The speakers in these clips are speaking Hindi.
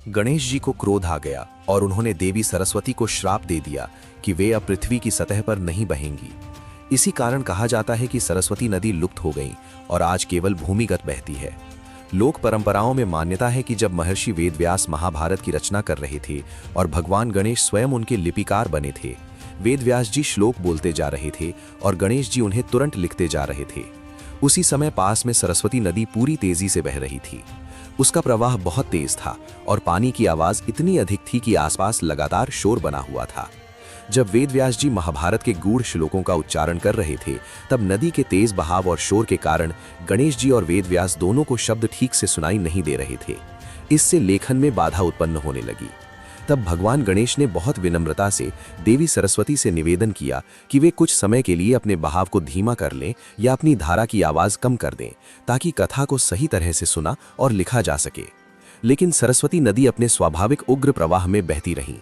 गणेश जी को क्रोध आ गया और उन्होंने देवी सरस्वती को श्राप दे दिया कि वे अब पृथ्वी की सतह पर नहीं बहेंगी। इसी कारण कहा जाता है कि सरस्वती नदी लुप्त हो गई और आज केवल भूमिगत बहती है। लोक परंपराओं में मान्यता है कि जब महर्षि वेदव्यास महाभारत की रचना कर रहे थे और भगवान गणेश स्वयं उनके लिपिकार बने थे, वेदव्यास जी श्लोक बोलते जा रहे थे और गणेश जी उन्हें तुरंत लिखते जा रहे थे। उसी समय पास में सरस्वती नदी पूरी तेजी से बह रही थी। उसका प्रवाह बहुत तेज था और पानी की आवाज इतनी अधिक थी कि आसपास लगातार शोर बना हुआ था। जब वेदव्यास जी महाभारत के गूढ़ श्लोकों का उच्चारण कर रहे थे, तब नदी के तेज बहाव और शोर के कारण गणेश जी और वेदव्यास दोनों को शब्द ठीक से सुनाई नहीं दे रहे थे। इससे लेखन में बाधा उत्पन्न होने लगी। तब भगवान गणेश ने बहुत विनम्रता से देवी सरस्वती से निवेदन किया कि वे कुछ समय के लिए अपने बहाव को धीमा कर लें या अपनी धारा की आवाज कम कर दें, ताकि कथा को सही तरह से सुना और लिखा जा सके। लेकिन सरस्वती नदी अपने स्वाभाविक उग्र प्रवाह में बहती रही।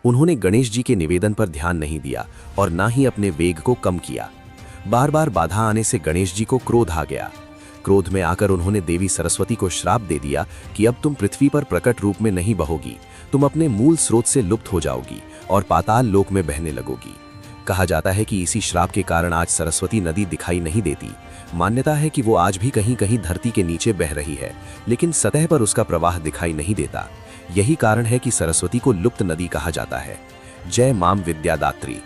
उन्होंने गणेश जी के निवेदन पर ध्यान नहीं दिया और ना ही अपने वेग को कम किया। बार बार बाधा आने से गणेश जी को क्रोध आ गया। क्रोध में आकर उन्होंने देवी सरस्वती को श्राप दे दिया कि अब तुम पृथ्वी पर प्रकट रूप में नहीं बहोगी, तुम अपने मूल स्रोत से लुप्त हो जाओगी और पाताल लोक में बहने लगोगी। कहा जाता है कि इसी श्राप के कारण आज सरस्वती नदी दिखाई नहीं देती। मान्यता है कि वो आज भी कहीं कहीं धरती के नीचे बह रही है, लेकिन सतह पर उसका प्रवाह दिखाई नहीं देता। यही कारण है कि सरस्वती को लुप्त नदी कहा जाता है। जय मां विद्यादात्री।